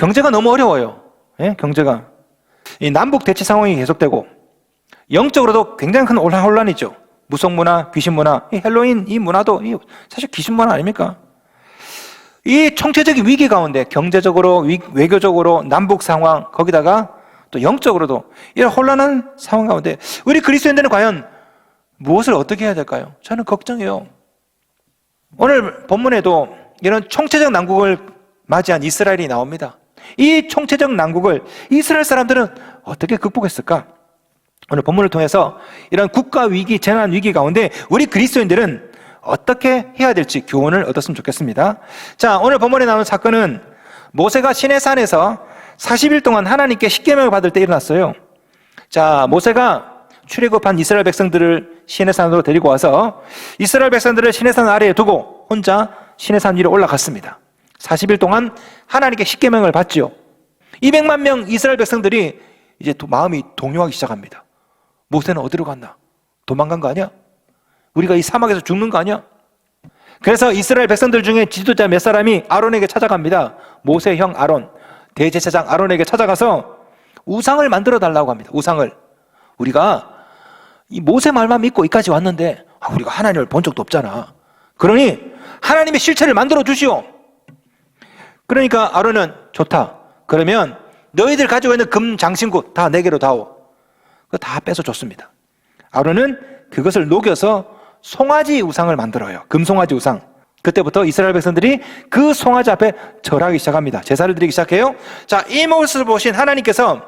경제가 너무 어려워요. 예? 경제가. 이 남북 대치 상황이 계속되고 영적으로도 굉장히 큰 혼란이죠. 무속문화, 귀신문화, 이 헬로윈 이 문화도 사실 귀신문화 아닙니까? 이 총체적인 위기 가운데 경제적으로, 외교적으로, 남북 상황, 거기다가 또 영적으로도 이런 혼란한 상황 가운데 우리 그리스도인들은 과연 무엇을 어떻게 해야 될까요? 저는 걱정해요. 오늘 본문에도 이런 총체적 난국을 맞이한 이스라엘이 나옵니다. 이 총체적 난국을 이스라엘 사람들은 어떻게 극복했을까? 오늘 본문을 통해서 이런 국가 위기, 재난 위기 가운데 우리 그리스도인들은 어떻게 해야 될지 교훈을 얻었으면 좋겠습니다. 자, 오늘 본문에 나오는 사건은 모세가 시내산에서 40일 동안 하나님께 십계명을 받을 때 일어났어요. 자, 모세가 출애굽한 이스라엘 백성들을 시내산으로 데리고 와서 이스라엘 백성들을 시내산 아래에 두고 혼자 시내산 위로 올라갔습니다. 40일 동안 하나님께 십계명을 받지요. 200만 명 이스라엘 백성들이 이제 마음이 동요하기 시작합니다. 모세는 어디로 갔나? 도망간 거 아니야? 우리가 이 사막에서 죽는 거 아니야? 그래서 이스라엘 백성들 중에 지도자 몇 사람이 아론에게 찾아갑니다. 모세 형 아론, 대제사장 아론에게 찾아가서 우상을 만들어 달라고 합니다. 우상을. 우리가 이 모세 말만 믿고 여기까지 왔는데 우리가 하나님을 본 적도 없잖아. 그러니 하나님의 실체를 만들어 주시오. 그러니까 아론은 좋다. 그러면 너희들 가지고 있는 금 장신구 다 내게로 다오. 그거 다 뺏어 줬습니다. 아론은 그것을 녹여서 송아지 우상을 만들어요. 금송아지 우상. 그때부터 이스라엘 백성들이 그 송아지 앞에 절하기 시작합니다. 제사를 드리기 시작해요. 자, 이 모습을 보신 하나님께서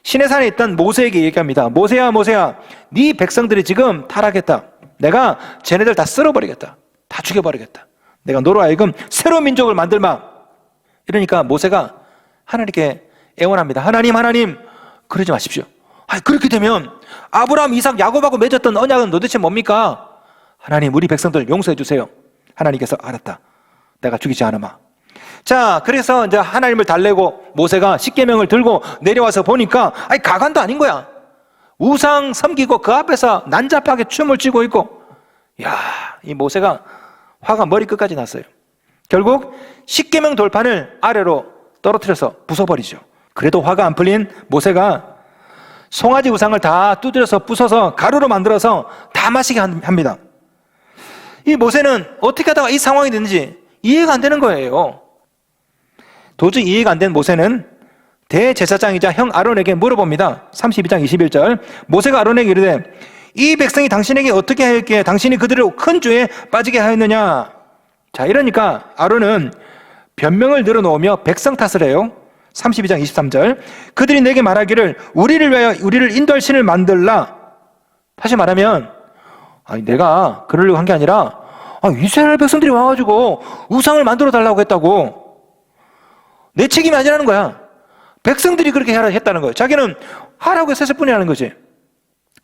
시내산에 있던 모세에게 얘기합니다. 모세야, 모세야, 네 백성들이 지금 타락했다. 내가 쟤네들 다 쓸어버리겠다. 다 죽여버리겠다. 내가 너로 하여금 새로운 민족을 만들마. 이러니까 모세가 하나님께 애원합니다. 하나님, 그러지 마십시오. 그렇게 되면 아브라함, 이삭, 야곱하고 맺었던 언약은 도대체 뭡니까? 하나님, 우리 백성들 용서해 주세요. 하나님께서 알았다. 내가 죽이지 않으마. 자, 그래서 이제 하나님을 달래고 모세가 십계명을 들고 내려와서 보니까 가관도 아닌 거야. 우상 섬기고 그 앞에서 난잡하게 춤을 추고 있고, 야, 이 모세가 화가 머리끝까지 났어요. 결국 십계명 돌판을 아래로 떨어뜨려서 부숴버리죠. 그래도 화가 안 풀린 모세가 송아지 우상을 다 두드려서 부숴서 가루로 만들어서 다 마시게 합니다. 이 모세는 어떻게 하다가 이 상황이 됐는지 이해가 안 되는 거예요. 도저히 이해가 안 된 모세는 대제사장이자 형 아론에게 물어봅니다. 32장 21절. 모세가 아론에게 이르되 이 백성이 당신에게 어떻게 하였기에 당신이 그들을 큰 죄에 빠지게 하였느냐. 자, 이러니까 아론은 변명을 늘어놓으며 백성 탓을 해요. 32장 23절. 그들이 내게 말하기를 우리를 위하여 우리를 인도할 신을 만들라. 다시 말하면 내가 그러려고 한 게 아니라 이스라엘 백성들이 와가지고 우상을 만들어 달라고 했다고. 내 책임이 아니라는 거야. 백성들이 그렇게 했다는 거예요. 자기는 하라고 했을 뿐이라는 거지.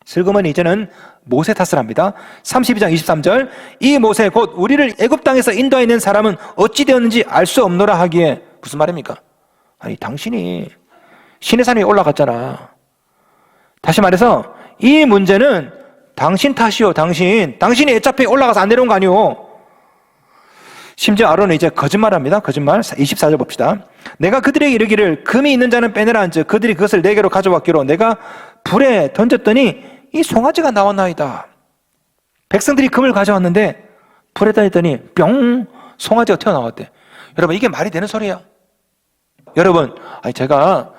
슬그머니 이제는 모세 탓을 합니다. 32장 23절. 이 모세 곧 우리를 애굽 땅에서 인도해 있는 사람은 어찌 되었는지 알 수 없노라 하기에 무슨 말입니까? 당신이 시내산 위에 올라갔잖아. 다시 말해서 이 문제는 당신 탓이요. 당신이 애착에 올라가서 안 내려온 거 아니오. 심지어 아론은 이제 거짓말합니다. 거짓말. 24절 봅시다. 내가 그들에게 이르기를 금이 있는 자는 빼내라 한즉 그들이 그것을 내게로 가져왔기로 내가 불에 던졌더니 이 송아지가 나왔나이다. 백성들이 금을 가져왔는데 불에 던졌더니 뿅 송아지가 튀어나왔대. 여러분, 이게 말이 되는 소리야? 여러분, 제가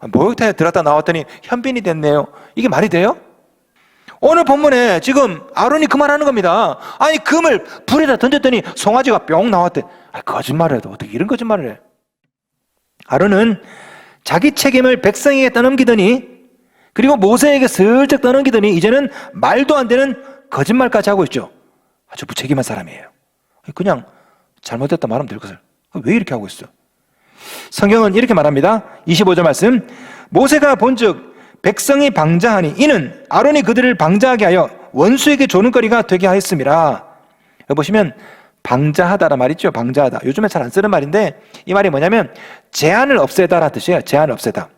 목욕탕에 들었다 나왔더니 현빈이 됐네요. 이게 말이 돼요? 오늘 본문에 지금 아론이 그 말하는 겁니다. 금을 불에다 던졌더니 송아지가 뿅 나왔대. 거짓말을 해도 어떻게 이런 거짓말을 해? 아론은 자기 책임을 백성에게 떠넘기더니, 그리고 모세에게 슬쩍 떠넘기더니 이제는 말도 안 되는 거짓말까지 하고 있죠. 아주 무책임한 사람이에요. 그냥 잘못했다 말하면 될 것을 왜 이렇게 하고 있어? 성경은 이렇게 말합니다. 25절 말씀. 모세가 본즉 백성이 방자하니 이는 아론이 그들을 방자하게 하여 원수에게 조는거리가 되게 하였음이라. 여기 보시면 방자하다라 말이죠. 방자하다. 요즘에 잘 안 쓰는 말인데 이 말이 뭐냐면 제한을 없애다라 뜻이에요. 제한을 없애다.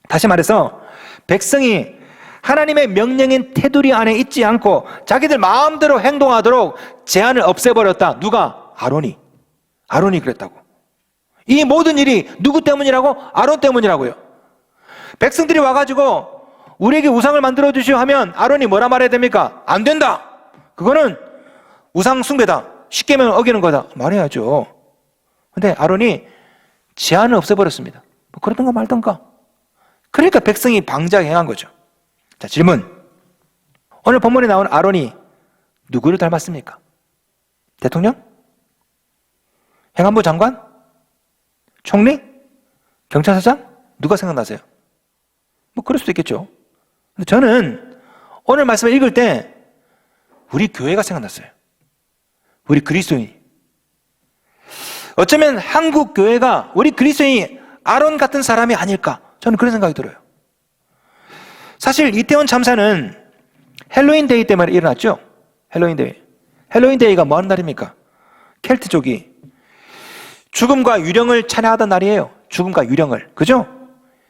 다시 말해서 백성이 하나님의 명령인 테두리 안에 있지 않고 자기들 마음대로 행동하도록 제한을 없애버렸다. 누가? 아론이 그랬다고. 이 모든 일이 누구 때문이라고? 아론 때문이라고요. 백성들이 와가지고 우리에게 우상을 만들어 주시오 하면 아론이 뭐라 말해야 됩니까? 안 된다. 그거는 우상 숭배다. 십계명을 어기는 거다. 말해야죠. 근데 아론이 제한을 없애버렸습니다. 뭐 그러던가 말던가. 그러니까 백성이 방자하게 행한 거죠. 자, 질문. 오늘 본문에 나온 아론이 누구를 닮았습니까? 대통령? 행안부 장관? 총리? 경찰서장? 누가 생각나세요? 뭐 그럴 수도 있겠죠. 근데 저는 오늘 말씀을 읽을 때 우리 교회가 생각났어요. 우리 그리스도인이. 어쩌면 한국 교회가 우리 그리스도인이 아론 같은 사람이 아닐까? 저는 그런 생각이 들어요. 사실 이태원 참사는 헬로윈 데이 때문에 일어났죠. 헬로윈 데이. 헬로윈 데이가 뭐 하는 날입니까? 켈트족이 죽음과 유령을 찬양하던 날이에요. 죽음과 유령을. 그죠?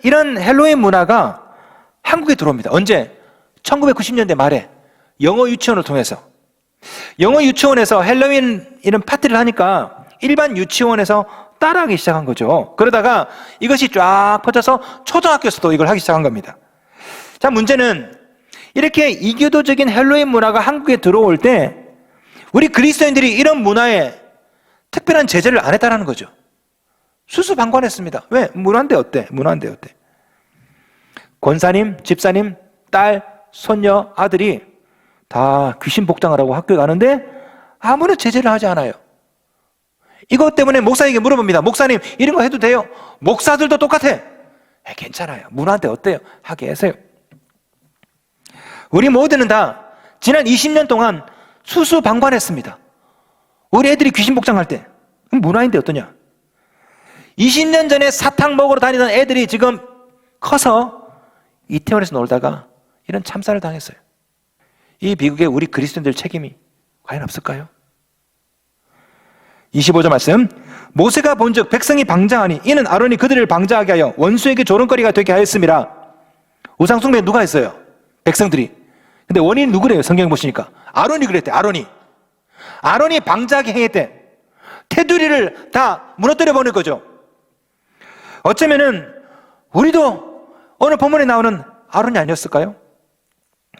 이런 헬로윈 문화가 한국에 들어옵니다. 언제? 1990년대 말에 영어 유치원을 통해서. 영어 유치원에서 헬로윈 이런 파티를 하니까 일반 유치원에서 따라하기 시작한 거죠. 그러다가 이것이 쫙 퍼져서 초등학교에서도 이걸 하기 시작한 겁니다. 자, 문제는 이렇게 이교도적인 헬로윈 문화가 한국에 들어올 때 우리 그리스도인들이 이런 문화에 특별한 제재를 안 했다는 거죠. 수수방관했습니다. 왜? 문화인데 어때? 문화인데 어때? 권사님, 집사님, 딸, 손녀, 아들이 다 귀신 복장을 하고 학교에 가는데 아무런 제재를 하지 않아요. 이것 때문에 목사에게 물어봅니다. 목사님, 이런 거 해도 돼요? 목사들도 똑같아. 괜찮아요. 문화인데 어때요? 하게 하세요. 우리 모두는 다 지난 20년 동안 수수방관했습니다. 우리 애들이 귀신 복장할 때 문화인데 어떠냐? 20년 전에 사탕 먹으러 다니던 애들이 지금 커서 이태원에서 놀다가 이런 참사를 당했어요. 이 비극에 우리 그리스도인들 책임이 과연 없을까요? 25절 말씀. 모세가 본즉 백성이 방자하니 이는 아론이 그들을 방자하게 하여 원수에게 조롱거리가 되게 하였음이라. 우상 숭배 누가 했어요? 백성들이. 근데 원인이 누구래요? 성경 보시니까 아론이 그랬대. 아론이 방자하게 행했대. 테두리를 다 무너뜨려 보는 거죠. 어쩌면은 우리도 오늘 본문에 나오는 아론이 아니었을까요?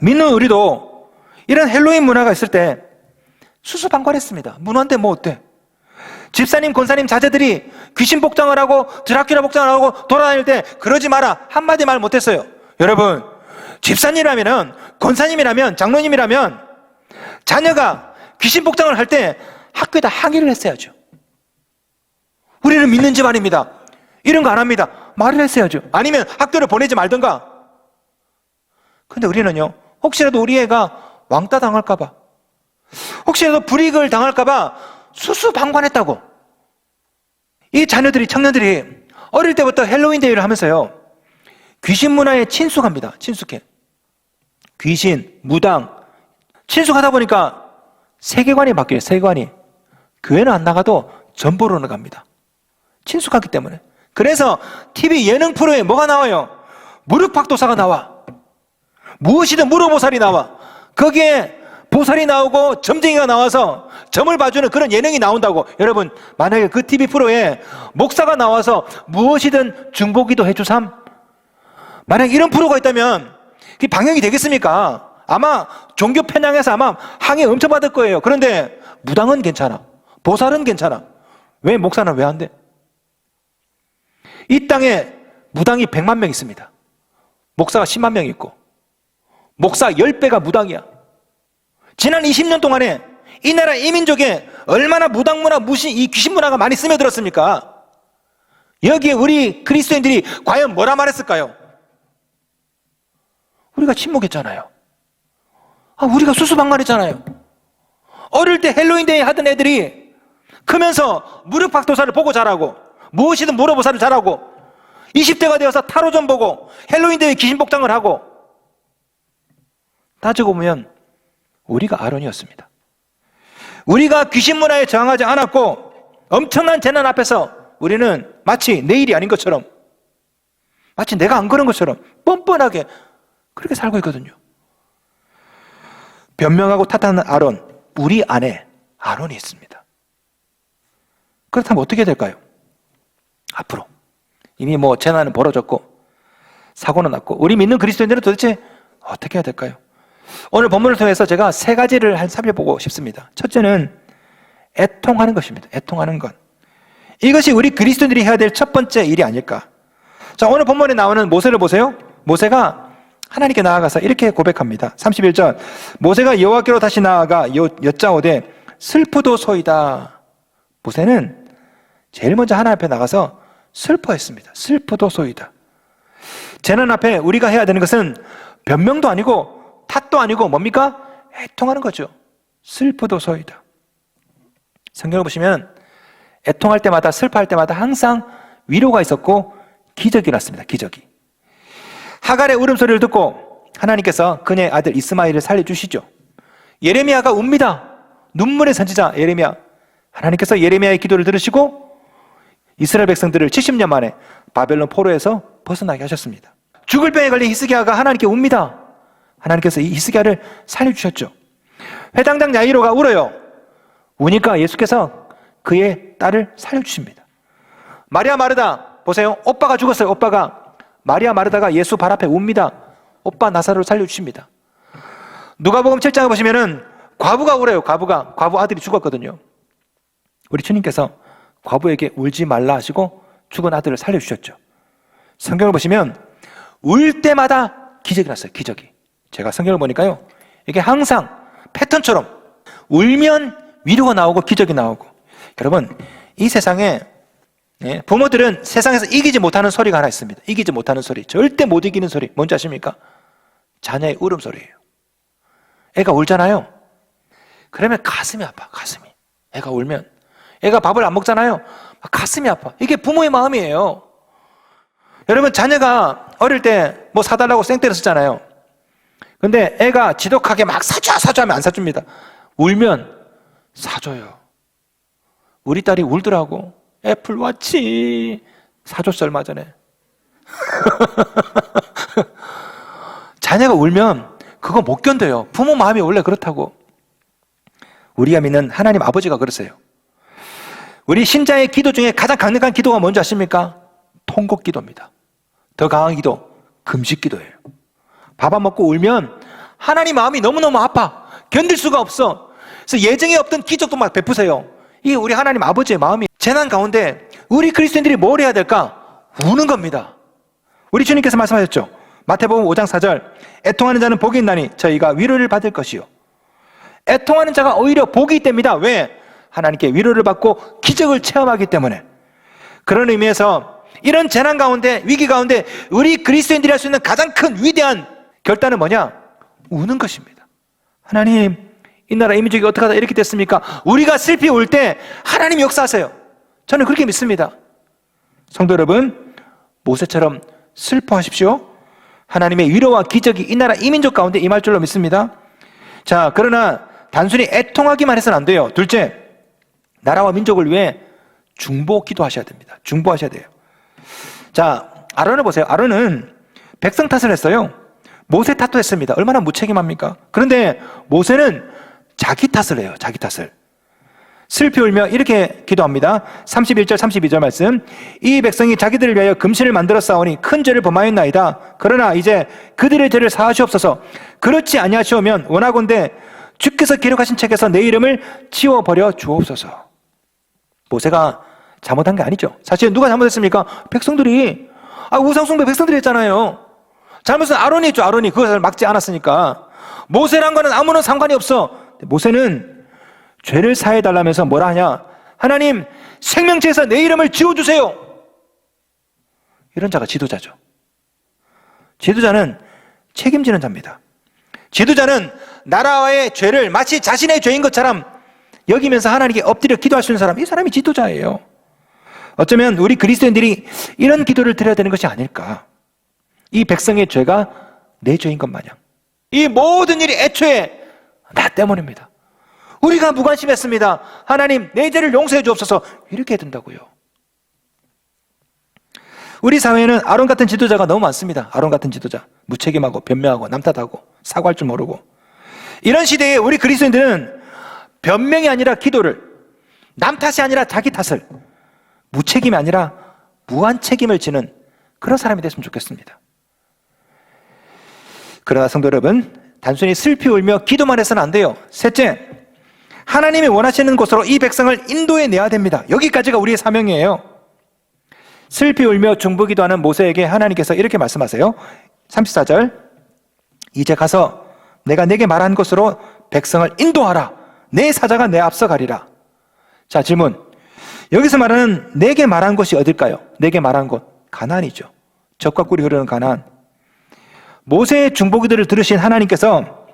믿는 우리도 이런 헬로윈 문화가 있을 때 수수방관했습니다. 문화인데 뭐 어때? 집사님, 권사님, 자제들이 귀신 복장을 하고 드라큘라 복장을 하고 돌아다닐 때 그러지 마라 한마디 말 못했어요. 여러분, 집사님이라면, 권사님이라면, 장로님이라면 자녀가 귀신 복장을 할 때 학교에다 항의를 했어야죠. 우리는 믿는 집안입니다. 이런 거 안 합니다. 말을 했어야죠. 아니면 학교를 보내지 말던가. 근데 우리는요, 혹시라도 우리 애가 왕따 당할까봐, 혹시라도 불이익을 당할까봐 수수방관했다고. 이 자녀들이, 청년들이 어릴 때부터 헬로윈 데이를 하면서요, 귀신 문화에 친숙합니다. 친숙해. 귀신, 무당. 친숙하다 보니까 세계관이 바뀌어요. 세계관이. 교회는 안 나가도 전보로는 갑니다. 친숙하기 때문에. 그래서 TV 예능 프로에 뭐가 나와요? 무릎팍도사가 나와. 무엇이든 물어보살이 나와. 거기에 보살이 나오고 점쟁이가 나와서 점을 봐주는 그런 예능이 나온다고. 여러분, 만약에 그 TV 프로에 목사가 나와서 무엇이든 중보기도 해주삼, 만약 이런 프로가 있다면 그게 방영이 되겠습니까? 아마 종교 편향에서 아마 항의 엄청 받을 거예요. 그런데 무당은 괜찮아. 보살은 괜찮아. 왜 목사는 왜 안 돼? 이 땅에 무당이 100만 명 있습니다. 목사가 10만 명 있고, 목사 10배가 무당이야. 지난 20년 동안에 이 나라 이민족에 얼마나 무당 문화, 이 귀신 문화가 많이 스며들었습니까? 여기에 우리 그리스도인들이 과연 뭐라 말했을까요? 우리가 침묵했잖아요. 우리가 수수방관했잖아요. 어릴 때 헬로윈데이 하던 애들이 크면서 무릎팍도사를 보고 자라고, 무엇이든 물어보사를 잘하고, 20대가 되어서 타로 좀 보고 헬로윈데이 귀신 복장을 하고. 따지고 보면 우리가 아론이었습니다. 우리가 귀신 문화에 저항하지 않았고 엄청난 재난 앞에서 우리는 마치 내 일이 아닌 것처럼, 마치 내가 안 그런 것처럼 뻔뻔하게 그렇게 살고 있거든요. 변명하고 탓하는 아론, 우리 안에 아론이 있습니다. 그렇다면 어떻게 될까요? 앞으로. 이미 뭐 재난은 벌어졌고 사고는 났고 우리 믿는 그리스도인들은 도대체 어떻게 해야 될까요? 오늘 본문을 통해서 제가 세 가지를 살펴보고 싶습니다. 첫째는 애통하는 것입니다. 애통하는 것. 이것이 우리 그리스도인들이 해야 될 첫 번째 일이 아닐까. 자, 오늘 본문에 나오는 모세를 보세요. 모세가 하나님께 나아가서 이렇게 고백합니다. 31절. 모세가 여호와께로 다시 나아가 여짜오되 슬프도소이다. 모세는 제일 먼저 하나님 앞에 나가서 슬퍼했습니다. 슬프도소이다. 재난 앞에 우리가 해야 되는 것은 변명도 아니고 탓도 아니고 뭡니까? 애통하는 거죠. 슬프도소이다. 성경을 보시면 애통할 때마다 슬퍼할 때마다 항상 위로가 있었고 기적이 났습니다. 기적이. 하갈의 울음소리를 듣고 하나님께서 그녀의 아들 이스마엘을 살려주시죠. 예레미야가 웁니다. 눈물의 선지자 예레미야. 하나님께서 예레미야의 기도를 들으시고 이스라엘 백성들을 70년 만에 바벨론 포로에서 벗어나게 하셨습니다. 죽을 병에 걸린 히스기야가 하나님께 웁니다. 하나님께서 이 히스기야를 살려주셨죠. 회당장 야이로가 울어요. 우니까 예수께서 그의 딸을 살려주십니다. 마리아 마르다 보세요. 오빠가 죽었어요. 오빠가. 마리아 마르다가 예수 발 앞에 웁니다. 오빠 나사로를 살려주십니다. 누가복음 7장에 보시면은 과부가 울어요. 과부 아들이 죽었거든요. 우리 주님께서 과부에게 울지 말라 하시고 죽은 아들을 살려주셨죠. 성경을 보시면 울 때마다 기적이 났어요. 기적이. 제가 성경을 보니까요, 이게 항상 패턴처럼 울면 위로가 나오고 기적이 나오고. 여러분, 이 세상에 부모들은 세상에서 이기지 못하는 소리가 하나 있습니다. 이기지 못하는 소리, 절대 못 이기는 소리 뭔지 아십니까? 자녀의 울음소리예요. 애가 울잖아요. 그러면 가슴이 아파. 가슴이. 애가 울면. 애가 밥을 안 먹잖아요. 가슴이 아파. 이게 부모의 마음이에요. 여러분, 자녀가 어릴 때 뭐 사달라고 생떼를 쓰잖아요. 근데 애가 지독하게 막 사줘 하면 안 사줍니다. 울면 사줘요. 우리 딸이 울더라고. 애플워치 사줬어 얼마 전에. 자녀가 울면 그거 못 견뎌요. 부모 마음이 원래 그렇다고. 우리가 믿는 하나님 아버지가 그러세요. 우리 신자의 기도 중에 가장 강력한 기도가 뭔지 아십니까? 통곡 기도입니다. 더 강한 기도, 금식 기도예요. 밥 안 먹고 울면 하나님 마음이 너무너무 아파. 견딜 수가 없어. 그래서 예정에 없던 기적도 막 베푸세요. 이게 우리 하나님 아버지의 마음이. 재난 가운데 우리 그리스도인들이 뭘 해야 될까? 우는 겁니다. 우리 주님께서 말씀하셨죠. 마태복음 5장 4절. 애통하는 자는 복이 있나니 저희가 위로를 받을 것이요. 애통하는 자가 오히려 복이 있답니다. 왜? 하나님께 위로를 받고 기적을 체험하기 때문에. 그런 의미에서 이런 재난 가운데, 위기 가운데 우리 그리스도인들이 할 수 있는 가장 큰 위대한 결단은 뭐냐? 우는 것입니다. 하나님, 이 나라 이민족이 어떻게 하다 이렇게 됐습니까? 우리가 슬피 울 때 하나님 역사하세요. 저는 그렇게 믿습니다. 성도 여러분, 모세처럼 슬퍼하십시오. 하나님의 위로와 기적이 이 나라 이민족 가운데 임할 줄로 믿습니다. 자, 그러나 단순히 애통하기만 해서는 안 돼요. 둘째, 나라와 민족을 위해 중보 기도하셔야 됩니다. 중보하셔야 돼요. 자, 아론을 보세요. 아론은 백성 탓을 했어요. 모세 탓도 했습니다. 얼마나 무책임합니까? 그런데 모세는 자기 탓을 해요. 자기 탓을. 슬피 울며 이렇게 기도합니다. 31절 32절 말씀. 이 백성이 자기들을 위하여 금신을 만들어 싸우니 큰 죄를 범하였나이다. 그러나 이제 그들의 죄를 사하시옵소서. 그렇지 아니하시오면 원하건대 주께서 기록하신 책에서 내 이름을 지워버려 주옵소서. 모세가 잘못한 게 아니죠. 사실 누가 잘못했습니까? 백성들이. 우상숭배 백성들이 했잖아요. 잘못은 아론이 했죠. 아론이 그것을 막지 않았으니까. 모세란 거는 아무런 상관이 없어. 모세는 죄를 사해달라면서 뭐라 하냐? 하나님, 생명책에서 내 이름을 지워주세요. 이런 자가 지도자죠. 지도자는 책임지는 자입니다. 지도자는 나라와의 죄를 마치 자신의 죄인 것처럼 여기면서 하나님께 엎드려 기도할 수 있는 사람, 이 사람이 지도자예요. 어쩌면 우리 그리스도인들이 이런 기도를 드려야 되는 것이 아닐까. 이 백성의 죄가 내 죄인 것 마냥. 이 모든 일이 애초에 나 때문입니다. 우리가 무관심했습니다. 하나님, 내 죄를 용서해 주옵소서. 이렇게 해야 된다고요. 우리 사회에는 아론 같은 지도자가 너무 많습니다. 아론 같은 지도자. 무책임하고 변명하고 남 탓하고 사과할 줄 모르고. 이런 시대에 우리 그리스도인들은 변명이 아니라 기도를, 남 탓이 아니라 자기 탓을, 무책임이 아니라 무한 책임을 지는 그런 사람이 됐으면 좋겠습니다. 그러나 성도 여러분, 단순히 슬피 울며 기도만 해서는 안 돼요. 셋째, 하나님이 원하시는 곳으로 이 백성을 인도해 내야 됩니다. 여기까지가 우리의 사명이에요. 슬피 울며 중보기도하는 모세에게 하나님께서 이렇게 말씀하세요. 34절, 이제 가서 내가 내게 말한 곳으로 백성을 인도하라. 내 사자가 내 앞서 가리라. 자, 질문. 여기서 말하는 내게 말한 곳이 어딜까요? 내게 말한 곳, 가나안이죠. 젖과 꿀이 흐르는 가나안. 모세의 중보기도를 들으신 하나님께서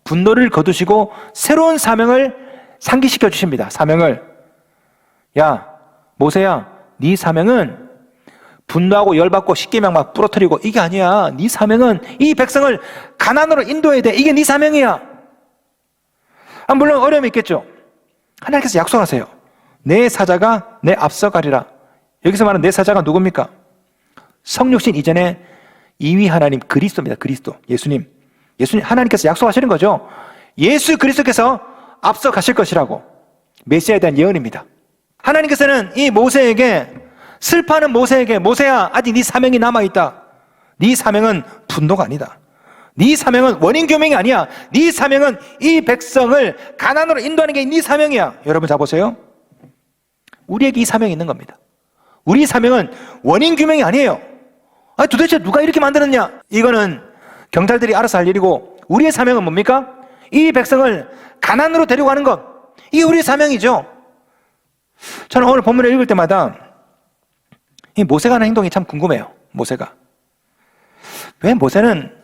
분노를 거두시고 새로운 사명을 상기시켜 주십니다. 사명을. 야, 모세야, 네 사명은 분노하고 열받고 십계명 막 부러뜨리고 이게 아니야. 네 사명은 이 백성을 가나안으로 인도해야 돼. 이게 네 사명이야. 물론 어려움이 있겠죠. 하나님께서 약속하세요. 내 사자가 내 앞서 가리라. 여기서 말하는 내 사자가 누굽니까? 성육신 이전에 2위 하나님 그리스도입니다. 그리스도, 예수님. 하나님께서 약속하시는 거죠. 예수 그리스도께서 앞서 가실 것이라고. 메시아에 대한 예언입니다. 하나님께서는 이 모세에게, 슬퍼하는 모세에게, 모세야, 아직 네 사명이 남아있다. 네 사명은 분노가 아니다. 네 사명은 원인 규명이 아니야. 네 사명은 이 백성을 가나안으로 인도하는 게 네 사명이야. 여러분 자 보세요. 우리에게 이 사명이 있는 겁니다. 우리 사명은 원인 규명이 아니에요. 도대체 누가 이렇게 만들었냐? 이거는 경찰들이 알아서 할 일이고, 우리의 사명은 뭡니까? 이 백성을 가나안으로 데려가는 것. 이게 우리의 사명이죠. 저는 오늘 본문을 읽을 때마다 이 모세가 하는 행동이 참 궁금해요. 모세가. 왜 모세는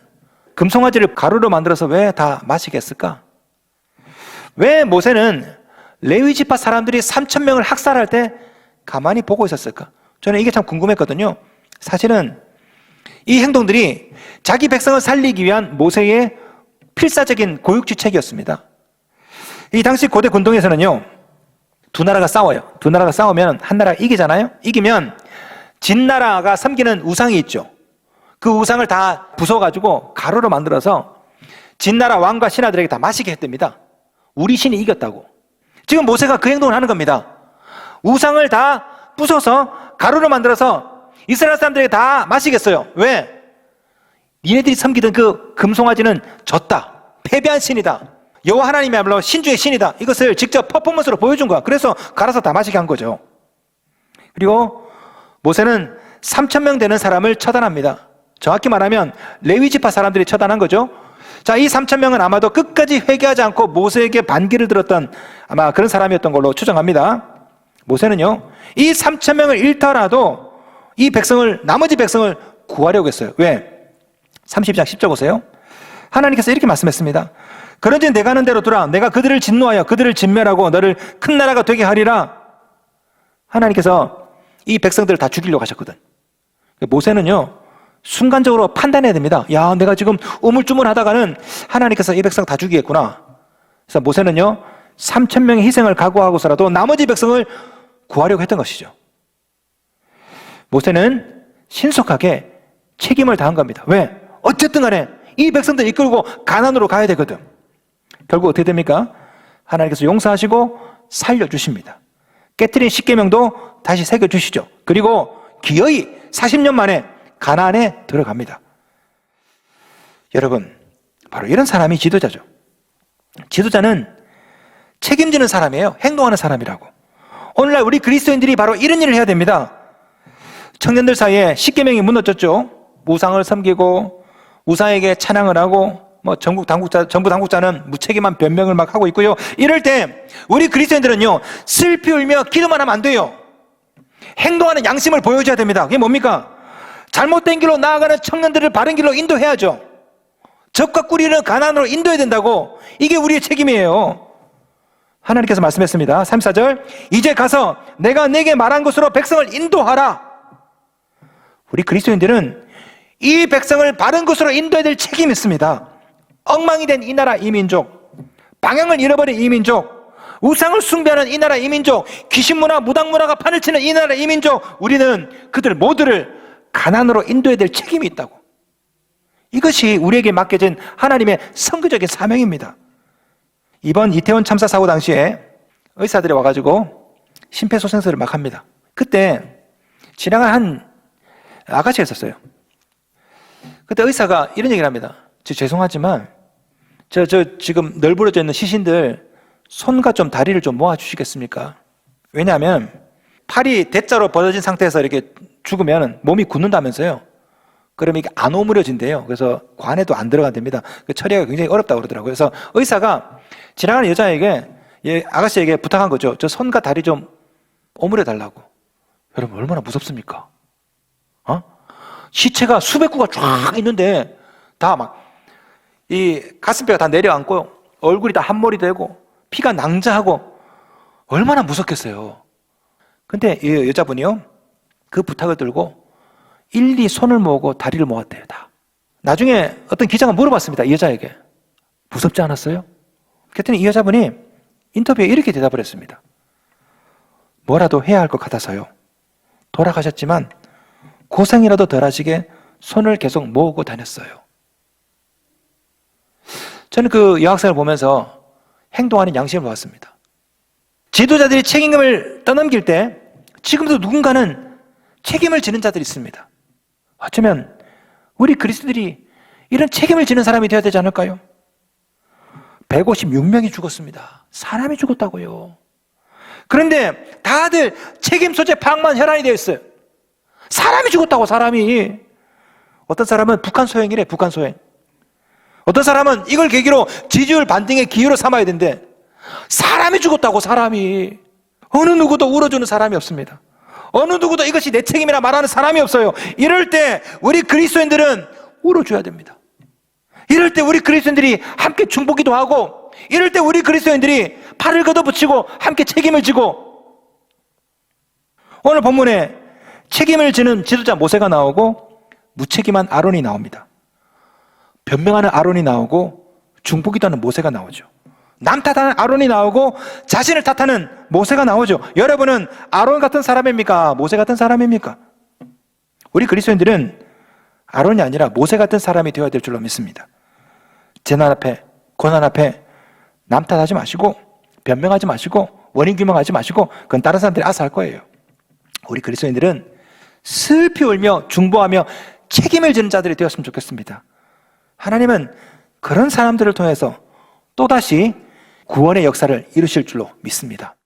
금송아지를 가루로 만들어서 왜 다 마시겠을까? 왜 모세는 레위 지파 사람들이 3,000명을 학살할 때 가만히 보고 있었을까? 저는 이게 참 궁금했거든요. 사실은 이 행동들이 자기 백성을 살리기 위한 모세의 필사적인 고육지책이었습니다. 이 당시 고대 군동에서는요, 두 나라가 싸워요. 두 나라가 싸우면 한 나라가 이기잖아요. 이기면 진 나라가 섬기는 우상이 있죠. 그 우상을 다 부숴가지고 가루로 만들어서 진 나라 왕과 신하들에게 다 마시게 했답니다. 우리 신이 이겼다고. 지금 모세가 그 행동을 하는 겁니다. 우상을 다 부숴서 가루로 만들어서 이스라엘 사람들에게 다 마시겠어요. 왜? 니네들이 섬기던 그 금송아지는 졌다. 패배한 신이다. 여호와 하나님이야말로 신중의 신이다. 이것을 직접 퍼포먼스로 보여준 거야. 그래서 갈아서 다 마시게 한 거죠. 그리고 모세는 3,000명 되는 사람을 처단합니다. 정확히 말하면 레위 지파 사람들이 처단한 거죠. 자, 이 3,000명은 아마도 끝까지 회개하지 않고 모세에게 반기를 들었던 아마 그런 사람이었던 걸로 추정합니다. 모세는요, 이 3,000명을 잃더라도 이 백성을, 나머지 백성을 구하려고 했어요. 왜? 30장 10절 보세요. 하나님께서 이렇게 말씀했습니다. 그런즉 내가 하는 대로 두라. 내가 그들을 진노하여 그들을 진멸하고 너를 큰 나라가 되게 하리라. 하나님께서 이 백성들을 다 죽이려고 하셨거든. 모세는요, 순간적으로 판단해야 됩니다. 야, 내가 지금 우물쭈물하다가는 하나님께서 이 백성 다 죽이겠구나. 그래서 모세는요, 3,000명의 희생을 각오하고서라도 나머지 백성을 구하려고 했던 것이죠. 모세는 신속하게 책임을 다한 겁니다. 왜? 어쨌든 간에 이 백성들 이끌고 가나안으로 가야 되거든. 결국 어떻게 됩니까? 하나님께서 용서하시고 살려주십니다. 깨트린 십계명도 다시 새겨주시죠. 그리고 기어이 40년 만에 가나안에 들어갑니다. 여러분, 바로 이런 사람이 지도자죠. 지도자는 책임지는 사람이에요. 행동하는 사람이라고. 오늘날 우리 그리스도인들이 바로 이런 일을 해야 됩니다. 청년들 사이에 십계명이 무너졌죠. 우상을 섬기고 우상에게 찬양을 하고 정부 당국자는 무책임한 변명을 막 하고 있고요. 이럴 때 우리 그리스도인들은요, 슬피 울며 기도만 하면 안 돼요. 행동하는 양심을 보여줘야 됩니다. 그게 뭡니까? 잘못된 길로 나아가는 청년들을 바른 길로 인도해야죠. 젖과 꿀이는 가나안으로 인도해야 된다고. 이게 우리의 책임이에요. 하나님께서 말씀했습니다. 34절, 이제 가서 내가 내게 말한 곳으로 백성을 인도하라. 우리 그리스도인들은 이 백성을 바른 곳으로 인도해야 될 책임이 있습니다. 엉망이 된 이 나라 이 민족, 방향을 잃어버린 이 민족, 우상을 숭배하는 이 나라 이 민족, 귀신문화 무당문화가 판을 치는 이 나라 이 민족, 우리는 그들 모두를 가나안으로 인도해야 될 책임이 있다고. 이것이 우리에게 맡겨진 하나님의 선교적인 사명입니다. 이번 이태원 참사 사고 당시에 의사들이 와가지고 심폐소생술을 막 합니다. 그때 지나간 한 아가씨가 있었어요. 그때 의사가 이런 얘기를 합니다. 죄송하지만 저 지금 널브러져 있는 시신들 손과 좀 다리를 좀 모아주시겠습니까? 왜냐하면 팔이 대자로 벌어진 상태에서 이렇게 죽으면 몸이 굳는다면서요. 그러면 이게 안 오므려진대요. 그래서 관에도 안 들어간답니다. 그 처리가 굉장히 어렵다고 그러더라고요. 그래서 의사가 지나가는 여자에게, 아가씨에게 부탁한 거죠. 저 손과 다리 좀 오므려 달라고. 여러분 얼마나 무섭습니까? 시체가 수백 구가 쫙 있는데 다 막 이 가슴뼈가 다 내려앉고 얼굴이 다 한몰이 되고 피가 낭자하고 얼마나 무섭겠어요. 근데 이 여자분이요, 그 부탁을 들고 일일이 손을 모으고 다리를 모았대요. 다. 나중에 어떤 기자가 물어봤습니다. 이 여자에게. 무섭지 않았어요? 그랬더니 이 여자분이 인터뷰에 이렇게 대답을 했습니다. 뭐라도 해야 할 것 같아서요. 돌아가셨지만 고생이라도 덜 하시게 손을 계속 모으고 다녔어요. 저는 그 여학생을 보면서 행동하는 양심을 보았습니다. 지도자들이 책임을 떠넘길 때 지금도 누군가는 책임을 지는 자들이 있습니다. 어쩌면 우리 그리스도들이 이런 책임을 지는 사람이 되어야 되지 않을까요? 156명이 죽었습니다. 사람이 죽었다고요. 그런데 다들 책임 소재 파악만 혈안이 되어 있어요. 사람이 죽었다고, 사람이. 어떤 사람은 북한 소행이래, 북한 소행. 어떤 사람은 이걸 계기로 지지율 반등의 기회로 삼아야 된대. 사람이 죽었다고, 사람이. 어느 누구도 울어주는 사람이 없습니다. 어느 누구도 이것이 내 책임이라 말하는 사람이 없어요. 이럴 때 우리 그리스도인들은 울어줘야 됩니다. 이럴 때 우리 그리스도인들이 함께 중보기도 하고, 이럴 때 우리 그리스도인들이 팔을 걷어붙이고 함께 책임을 지고. 오늘 본문에 책임을 지는 지도자 모세가 나오고 무책임한 아론이 나옵니다. 변명하는 아론이 나오고 중보기도 하는 모세가 나오죠. 남 탓하는 아론이 나오고 자신을 탓하는 모세가 나오죠. 여러분은 아론 같은 사람입니까? 모세 같은 사람입니까? 우리 그리스도인들은 아론이 아니라 모세 같은 사람이 되어야 될 줄로 믿습니다. 재난 앞에, 고난 앞에 남 탓하지 마시고, 변명하지 마시고, 원인 규명하지 마시고, 그건 다른 사람들이 알아서 할 거예요. 우리 그리스도인들은 슬피 울며 중보하며 책임을 지는 자들이 되었으면 좋겠습니다. 하나님은 그런 사람들을 통해서 또다시 구원의 역사를 이루실 줄로 믿습니다.